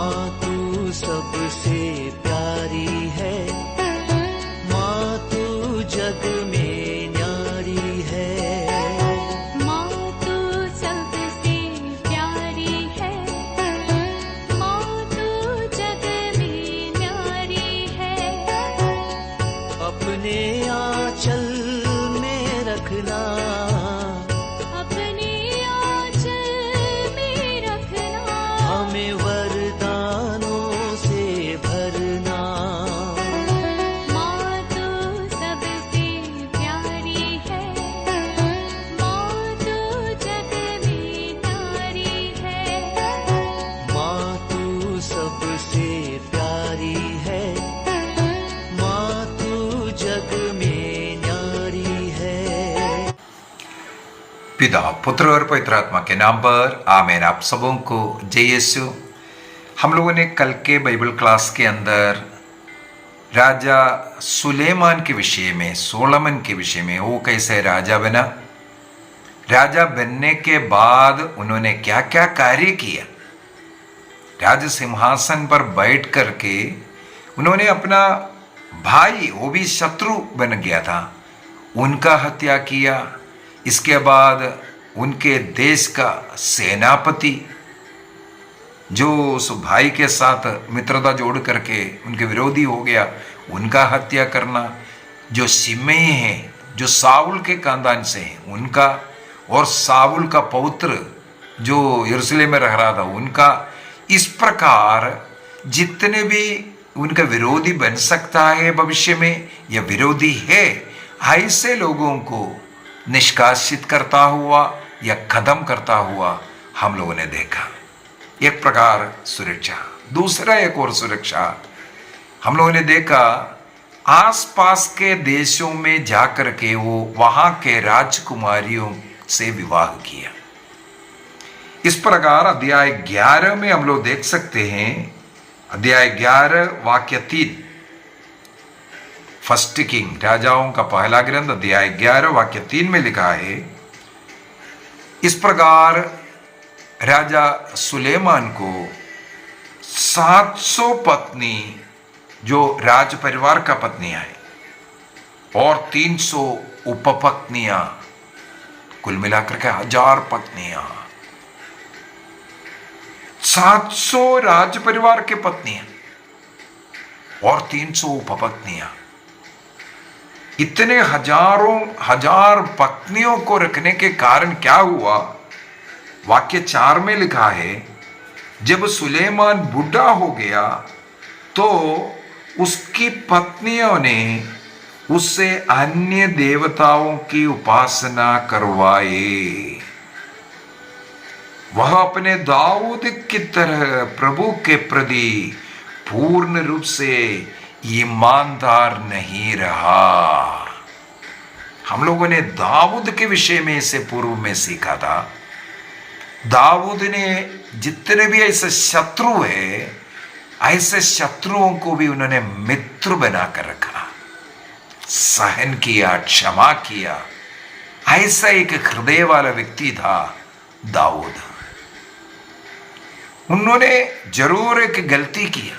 माँ तू सबसे प्यारी है, माँ तू जग में न्यारी है। माँ तू सबसे प्यारी है, माँ तू जग में न्यारी है। अपने आंचल में रखना, अपने आंचल में रखना। हमें वरदानों से भरना। माँ तू सबसे प्यारी है, माँ तू जग में न्यारी है। माँ तू सबसे प्यारी है, माँ तू जग में न्यारी है। पिता, पुत्र और पवित्र आत्मा के नाम पर आमीन। आप सबों को जय यीशु। हम लोगों ने कल के बाइबल क्लास के अंदर राजा सुलेमान के विषय में, सोलोमन के विषय में, वो कैसे राजा बना, राजा बनने के बाद उन्होंने क्या क्या कार्य किया, राज सिंहासन पर बैठ करके उन्होंने अपना भाई, वो भी शत्रु बन गया था, उनका हत्या किया। इसके बाद उनके देश का सेनापति जो उस भाई के साथ मित्रता जोड़ करके उनके विरोधी हो गया, उनका हत्या करना। जो शिमई है, जो साउल के खानदान से है, उनका, और साउल का पौत्र जो यरूशलेम में रह रहा था, उनका। इस प्रकार जितने भी उनका विरोधी बन सकता है भविष्य में, या विरोधी है, ऐसे लोगों को निष्कासित करता हुआ या खत्म करता हुआ हम लोगों ने देखा। एक प्रकार सुरक्षा। दूसरा एक और सुरक्षा हम लोगों ने देखा, आसपास के देशों में जाकर के वो वहां के राजकुमारियों से विवाह किया। इस प्रकार अध्याय 11 में हम लोग देख सकते हैं, अध्याय 11 वाक्य 3, फर्स्ट किंग, राजाओं का पहला ग्रंथ, अध्याय 11 वाक्य 3 में लिखा है, इस प्रकार राजा सुलेमान को 700 पत्नी जो राज परिवार का पत्नियां हैं और 300 उपपत्नियां, कुल मिलाकर के 1000 पत्नियां, 700 राज परिवार के पत्नियां और 300 उपपत्नियां। इतने हजारों हजार पत्नियों को रखने के कारण क्या हुआ, वाक्य 4 में लिखा है, जब सुलेमान बूढ़ा हो गया तो उसकी पत्नियों ने उससे अन्य देवताओं की उपासना करवाए। वह अपने दाऊद की तरह प्रभु के प्रति पूर्ण रूप से ईमानदार नहीं रहा। हम लोगों ने दाऊद के विषय में इससे पूर्व में सीखा था। दाऊद ने जितने भी ऐसे शत्रु है, ऐसे शत्रुओं को भी उन्होंने मित्र बनाकर रखा, सहन किया, क्षमा किया। ऐसा एक हृदय वाला व्यक्ति था दाऊद। उन्होंने जरूर एक गलती किया,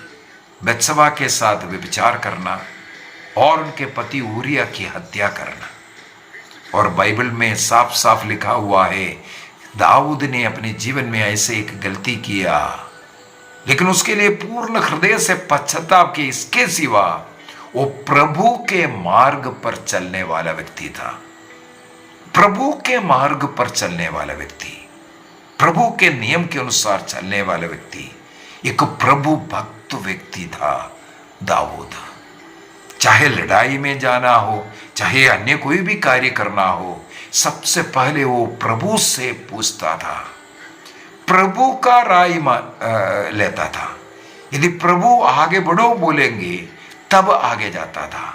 बत्शबा के साथ व्यभिचार करना और उनके पति ऊरिया की हत्या करना। और बाइबल में साफ साफ लिखा हुआ है, दाऊद ने अपने जीवन में ऐसे एक गलती किया, लेकिन उसके लिए पूर्ण हृदय से पश्चाताप के इसके सिवा वो प्रभु के मार्ग पर चलने वाला व्यक्ति था। प्रभु के मार्ग पर चलने वाला व्यक्ति, प्रभु के नियम के अनुसार चलने वाला व्यक्ति, एक प्रभु भक्त व्यक्ति था दाऊद। चाहे लड़ाई में जाना हो, चाहे अन्य कोई भी कार्य करना हो, सबसे पहले वो प्रभु से पूछता था, प्रभु का राय लेता था। यदि प्रभु आगे बढ़ो बोलेंगे तब आगे जाता था।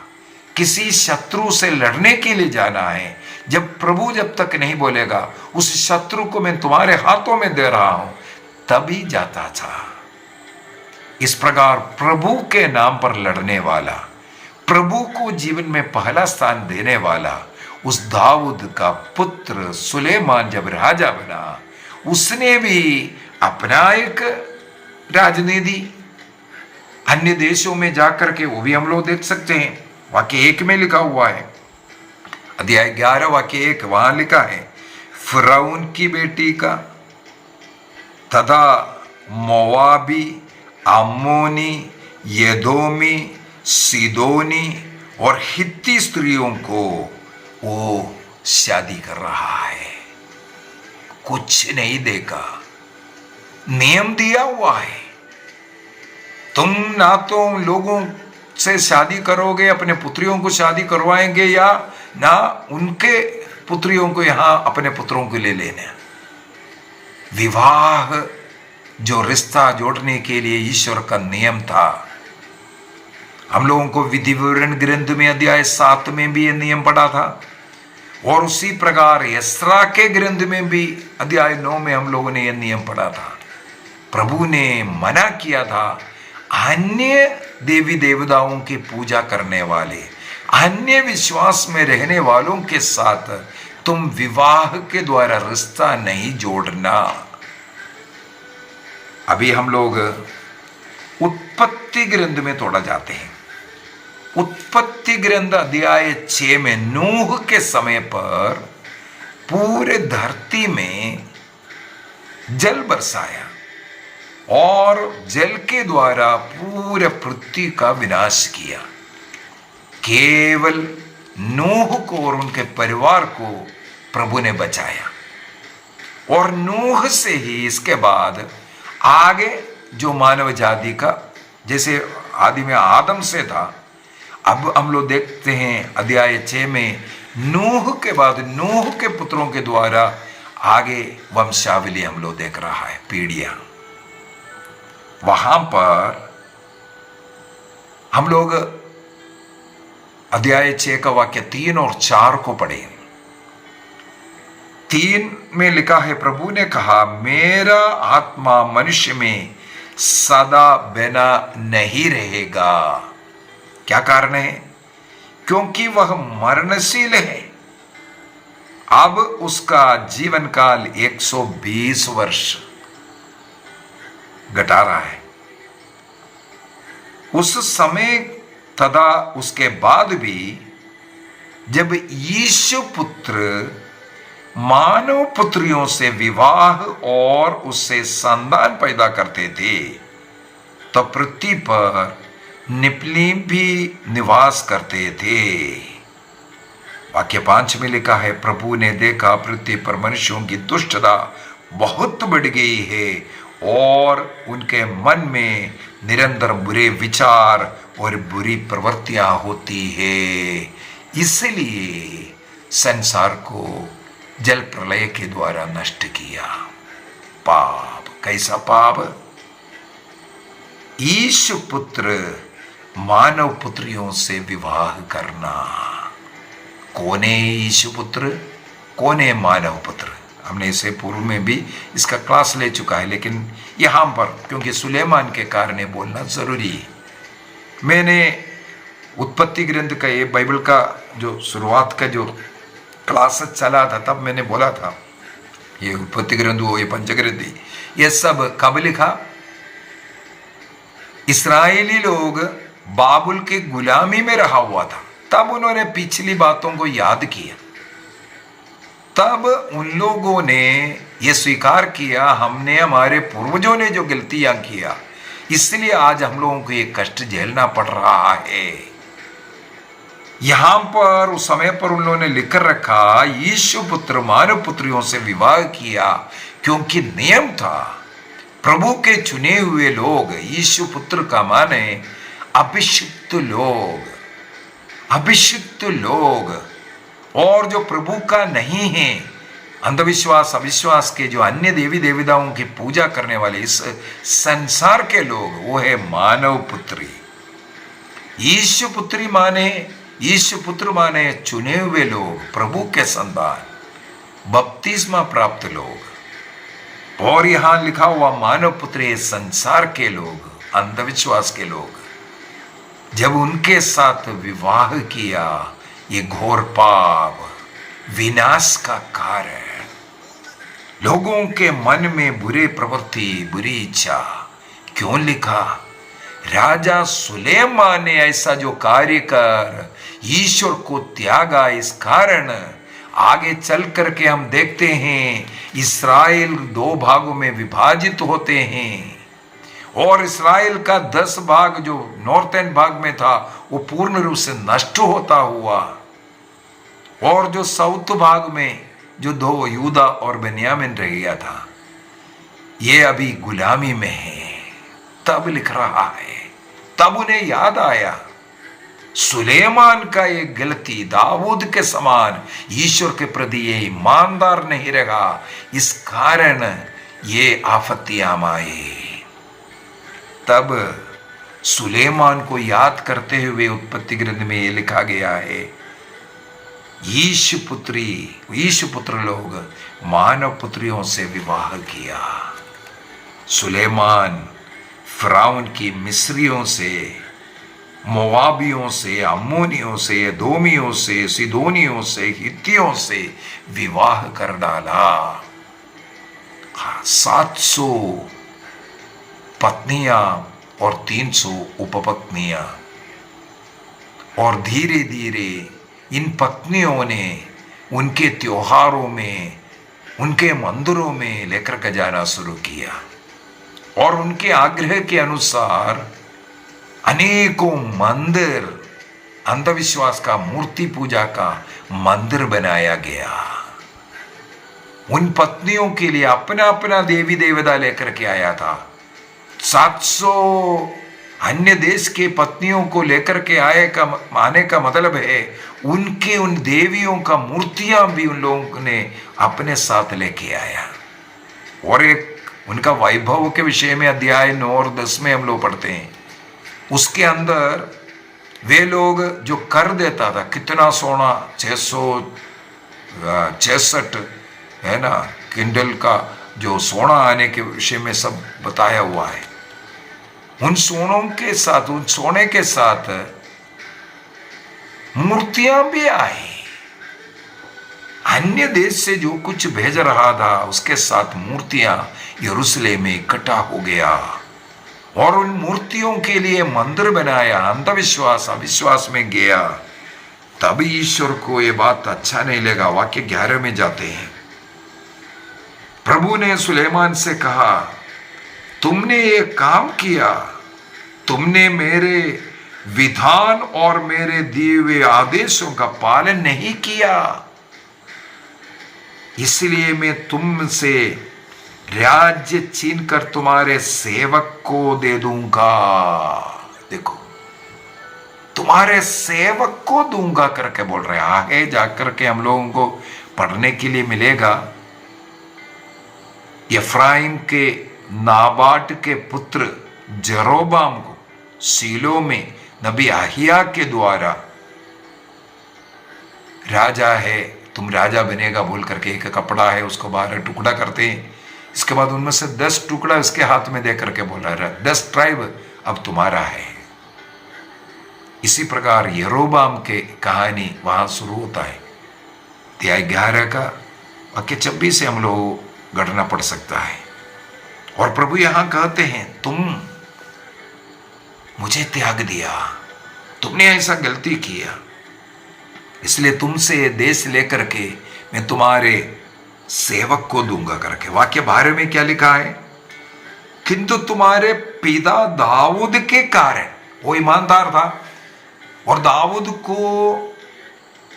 किसी शत्रु से लड़ने के लिए जाना है, जब तक नहीं बोलेगा उस शत्रु को मैं तुम्हारे हाथों में दे रहा हूं, तभी जाता था। इस प्रकार प्रभु के नाम पर लड़ने वाला, प्रभु को जीवन में पहला स्थान देने वाला उस दाऊद का पुत्र सुलेमान जब राजा बना, उसने भी अपना एक राजनीति अन्य देशों में जाकर के वो भी हम लोग देख सकते हैं। वाक्य 1 में लिखा हुआ है, अध्याय 11 वाक्य 1, वहां लिखा है, फिरौन की बेटी का तथा मोवाबी, अम्मोनी, यदोमी, सीदोनी और हित्ती स्त्रियों को वो शादी कर रहा है। कुछ नहीं देगा, नियम दिया हुआ है। तुम ना तो उन लोगों से शादी करोगे, अपने पुत्रियों को शादी करवाएंगे, या ना उनके पुत्रियों को यहां अपने पुत्रों को ले लेने। विवाह जो रिश्ता जोड़ने के लिए ईश्वर का नियम था, हम लोगों को विधि विवरण ग्रंथ में अध्याय 7 में भी यह नियम पढ़ा था, और उसी प्रकार एस्रा के ग्रंथ में भी अध्याय 9 में हम लोगों ने यह नियम पढ़ा था। प्रभु ने मना किया था, अन्य देवी देवताओं की पूजा करने वाले, अन्य विश्वास में रहने वालों के साथ तुम विवाह के द्वारा रिश्ता नहीं जोड़ना। अभी हम लोग उत्पत्ति ग्रंथ में थोड़ा जाते हैं। उत्पत्ति ग्रंथ अध्याय 6 में नूह के समय पर पूरे धरती में जल बरसाया और जल के द्वारा पूरे पृथ्वी का विनाश किया। केवल नूह को और उनके परिवार को प्रभु ने बचाया, और नूह से ही इसके बाद आगे जो मानव जाति का, जैसे आदि में आदम से था, अब हम लोग देखते हैं अध्याय 6 में नूह के बाद नूह के पुत्रों के द्वारा आगे वंशावली हम लोग देख रहा है, पीढ़ियां। वहां पर हम लोग अध्याय 6 का वाक्य 3 और 4 को पढ़े। 3 में लिखा है, प्रभु ने कहा, मेरा आत्मा मनुष्य में सदा बना नहीं रहेगा। क्या कारण है? क्योंकि वह मरणशील है। अब उसका जीवन काल 120 वर्ष घटा रहा है। उस समय तथा उसके बाद भी जब यीशु पुत्र मानव पुत्रियों से विवाह और उससे संतान पैदा करते थे, तो पृथ्वी पर निपलीम भी निवास करते थे। वाक्य 5 में लिखा है, प्रभु ने देखा पृथ्वी पर मनुष्यों की दुष्टता बहुत बढ़ गई है और उनके मन में निरंतर बुरे विचार और बुरी प्रवृत्तियां होती है। इसलिए संसार को जल प्रलय के द्वारा नष्ट किया। पाप, कैसा पाप? यीशु पुत्र मानव पुत्रियों से विवाह करना। कौन है यीशु पुत्र, कौन है मानव पुत्र? हमने इसे पूर्व में भी इसका क्लास ले चुका है, लेकिन यहां पर क्योंकि सुलेमान के कारण बोलना जरूरी है। मैंने उत्पत्ति ग्रंथ का, ये बाइबल का जो शुरुआत का जो क्लास चला था, तब मैंने बोला था ये उत्पत्ति ग्रंथ हो, ये पंचग्रंथी, ये सब कब लिखा? इस्राएली लोग बाबुल के गुलामी में रहा हुआ था, तब उन्होंने पिछली बातों को याद किया। तब उन लोगों ने यह स्वीकार किया, हमने, हमारे पूर्वजों ने जो गलतियां किया, इसलिए आज हम लोगों को ये कष्ट झेलना पड़ रहा है। यहां पर उस समय पर उन लोगों ने लिख रखा, यीशु पुत्र मानव पुत्रियों से विवाह किया, क्योंकि नियम था। प्रभु के चुने हुए लोग, यीशु पुत्र का माने अभिषिक्त लोग, अभिषिक्त लोग, और जो प्रभु का नहीं है, अंधविश्वास अविश्वास के जो अन्य देवी देवताओं की पूजा करने वाले इस संसार के लोग, वो है मानव पुत्री। यीशु पुत्री माने, यीशु पुत्र माने चुने हुए लोग, प्रभु के संतान, बपतिस्मा प्राप्त लोग। और यहां लिखा हुआ मानव पुत्र संसार के लोग, अंधविश्वास के लोग। जब उनके साथ विवाह किया, ये घोर पाप, विनाश का कारण, लोगों के मन में बुरे प्रवृत्ति, बुरी इच्छा, क्यों लिखा? राजा सुलेमान ने ऐसा जो कार्य कर ईश्वर को त्यागा, इस कारण आगे चल करके हम देखते हैं इस्राएल 2 भागों में विभाजित होते हैं, और इस्राएल का 10 भाग जो नॉर्थर्न भाग में था वो पूर्ण रूप से नष्ट होता हुआ, और जो साउथ भाग में जो 2 यूदा और बेन्यामीन रह गया था, ये अभी गुलामी में है। तब लिख रहा है, तब उन्हें याद आया सुलेमान का ये गलती, दाऊद के समान ईश्वर के प्रति ये ईमानदार नहीं रहा, इस कारण ये आपत्तियां आए। तब सुलेमान को याद करते हुए उत्पत्ति ग्रंथ में ये लिखा गया है, ईश पुत्र लोग मानव पुत्रियों से विवाह किया। सुलेमान फिरौन की मिस्रियों से, मोआबियों से, अम्मोनियों से, एदोमियों से, सिदोनियों से, हित्तियों से विवाह कर डाला। 700 पत्नियां और 300 उपपत्नियां, और धीरे धीरे इन पत्नियों ने उनके त्योहारों में, उनके मंदिरों में लेकर के जाना शुरू किया, और उनके आग्रह के अनुसार अनेकों मंदिर, अंधविश्वास का, मूर्ति पूजा का मंदिर बनाया गया। उन पत्नियों के लिए अपना अपना देवी देवता लेकर के आया था। 700 अन्य देश के पत्नियों को लेकर के आने का मतलब है उनके उन देवियों का मूर्तियां भी उन लोगों ने अपने साथ लेके आया। और एक उनका वैभव के विषय में अध्याय 9 और 10 में हम लोग पढ़ते हैं, उसके अंदर वे लोग जो कर देता था, कितना सोना, 666 है ना किंडल का जो सोना आने के विषय में सब बताया हुआ है। उन सोनों के साथ, उन सोने के साथ मूर्तियां भी आई। अन्य देश से जो कुछ भेज रहा था उसके साथ मूर्तियां यरूशलेम में इकट्ठा हो गया, और उन मूर्तियों के लिए मंदिर बनाया, अंधविश्वास अविश्वास में गया। तब ईश्वर को यह बात अच्छा नहीं लगा। वाक्य 11 में जाते हैं, प्रभु ने सुलेमान से कहा, तुमने ये काम किया, तुमने मेरे विधान और मेरे दिए हुए आदेशों का पालन नहीं किया, इसलिए मैं तुमसे राज्य छीन कर तुम्हारे सेवक को दे दूंगा। देखो, तुम्हारे सेवक को दूंगा करके बोल रहे हैं। आगे जाकर के हम लोगों को पढ़ने के लिए मिलेगा, एफ्राइम के नाबाट के पुत्र जेरोबाम को सीलो में नबी आहिया के द्वारा राजा है, तुम राजा बनेगा बोल करके एक कपड़ा है उसको 12 टुकड़ा करते हैं। इसके बाद उनमें से 10 टुकड़ा उसके हाथ में दे करके बोला, 10 ट्राइब अब तुम्हारा है। इसी प्रकार यरोबाम के कहानी वहां शुरू होता है। अध्याय 11 का वाक्य 26 से हम लोग घटना पढ़ सकता है। और प्रभु यहां कहते हैं, तुम मुझे त्याग दिया, तुमने ऐसा गलती किया, इसलिए तुमसे देश लेकर के मैं तुम्हारे सेवक को दूंगा करके। वाक्य 12 में क्या लिखा है, किंतु तुम्हारे पिता दाऊद के कारण, वो ईमानदार था और दाऊद को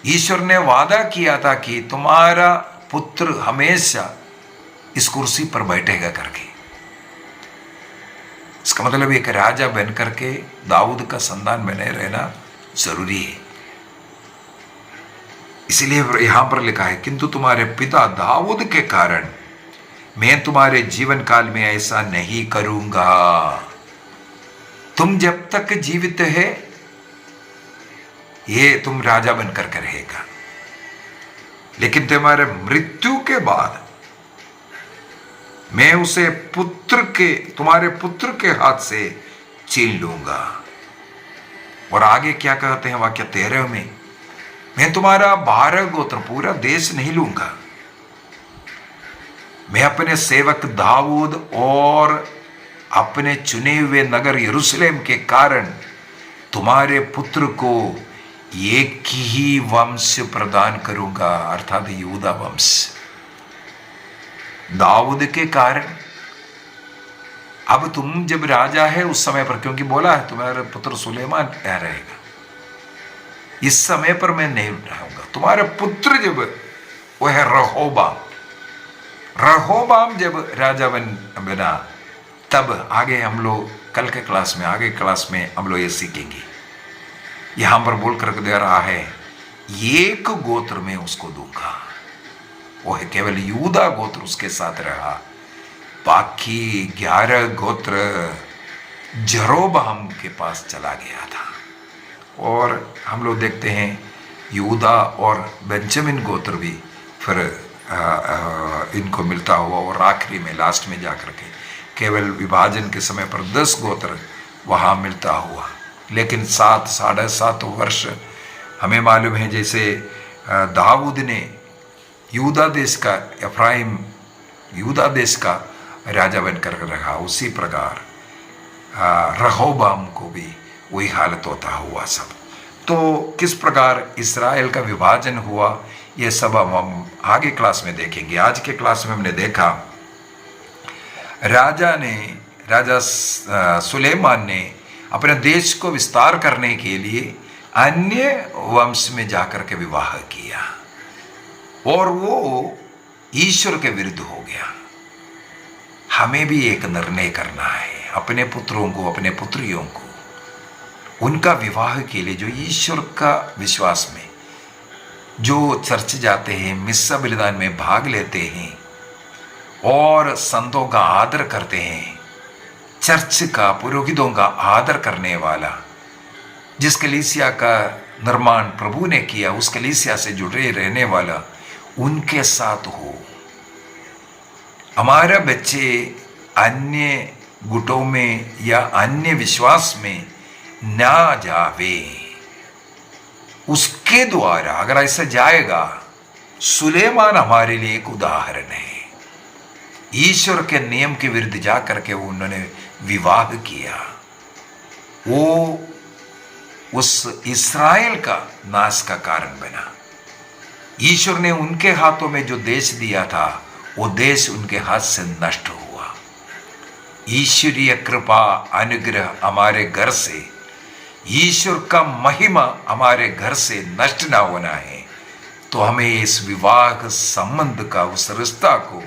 ईश्वर ने वादा किया था कि तुम्हारा पुत्र हमेशा इस कुर्सी पर बैठेगा करके। इसका मतलब एक राजा बन करके दाऊद का संतान बने रहना जरूरी है। इसलिए यहां पर लिखा है, किंतु तुम्हारे पिता दाऊद के कारण मैं तुम्हारे जीवन काल में ऐसा नहीं करूंगा। तुम जब तक जीवित है ये तुम राजा बनकर के रहेगा, लेकिन तुम्हारे मृत्यु के बाद मैं उसे तुम्हारे पुत्र के हाथ से छीन लूंगा। और आगे क्या कहते हैं वाक्य 13 में, मैं तुम्हारा 12 गोत्र पूरा देश नहीं लूंगा, मैं अपने सेवक दाऊद और अपने चुने हुए नगर यरूशलेम के कारण तुम्हारे पुत्र को एक ही वंश प्रदान करूंगा, अर्थात यहूदा वंश। दाऊद के कारण अब तुम जब राजा है उस समय पर, क्योंकि बोला है तुम्हारा पुत्र सुलेमान रहेगा, इस समय पर मैं नहीं रहूंगा। तुम्हारे पुत्र जब वो है रहोबाम जब राजा बना, तब आगे हम लोग कल के क्लास में, आगे क्लास में हम लोग ये सीखेंगे। यहां पर बोल कर दे रहा है एक गोत्र में उसको दूंगा, वो है केवल यूदा गोत्र उसके साथ रहा, बाकी 11 गोत्र जरोबाम के पास चला गया था। और हम लोग देखते हैं यूदा और बेंजामिन गोत्र भी फिर इनको मिलता हुआ, और आखिरी में लास्ट में जाकर के केवल विभाजन के समय पर 10 गोत्र वहाँ मिलता हुआ। लेकिन 7-7.5 वर्ष हमें मालूम है, जैसे दाऊद ने यूदा देश का, एफ्राइम यूदा देश का राजा बनकर रहा, उसी प्रकार रहोबाम को भी वही हालत होता हुआ सब। तो किस प्रकार इस्राएल का विभाजन हुआ, ये सब हम आगे क्लास में देखेंगे। आज के क्लास में हमने देखा राजा सुलेमान ने अपने देश को विस्तार करने के लिए अन्य वंश में जाकर के विवाह किया, और वो ईश्वर के विरुद्ध हो गया। हमें भी एक निर्णय करना है, अपने पुत्रों को, अपने पुत्रियों को उनका विवाह के लिए जो ईश्वर का विश्वास में, जो चर्च जाते हैं, मिस्सा बलिदान में भाग लेते हैं और संतों का आदर करते हैं, चर्च का, पुरोहितों का आदर करने वाला, जिस कलीसिया का निर्माण प्रभु ने किया, उस कलीसिया से जुड़े रहने वाला, उनके साथ हो। हमारे बच्चे अन्य गुटों में या अन्य विश्वास में ना जावे, उसके द्वारा अगर ऐसा जाएगा, सुलेमान हमारे लिए एक उदाहरण है। ईश्वर के नियम के विरुद्ध जाकर के उन्होंने विवाह किया, वो उस इस्राएल का नाश का कारण बना। ईश्वर ने उनके हाथों में जो देश दिया था, वो देश उनके हाथ से नष्ट हुआ। ईश्वरीय कृपा अनुग्रह हमारे घर से, ईश्वर का महिमा हमारे घर से नष्ट ना होना है, तो हमें इस विवाह संबंध का, उस रिश्ता को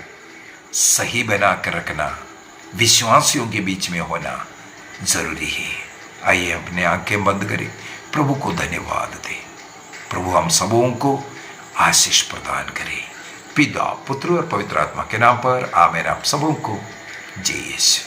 सही बना कर रखना, विश्वासियों के बीच में होना जरूरी है। आइए अपने आंखें बंद करें, प्रभु को धन्यवाद दें। प्रभु हम सबों को आशीष प्रदान करे, पिता, पुत्र और पवित्र आत्मा के नाम पर आमीन। आप सबों को जय यीशु।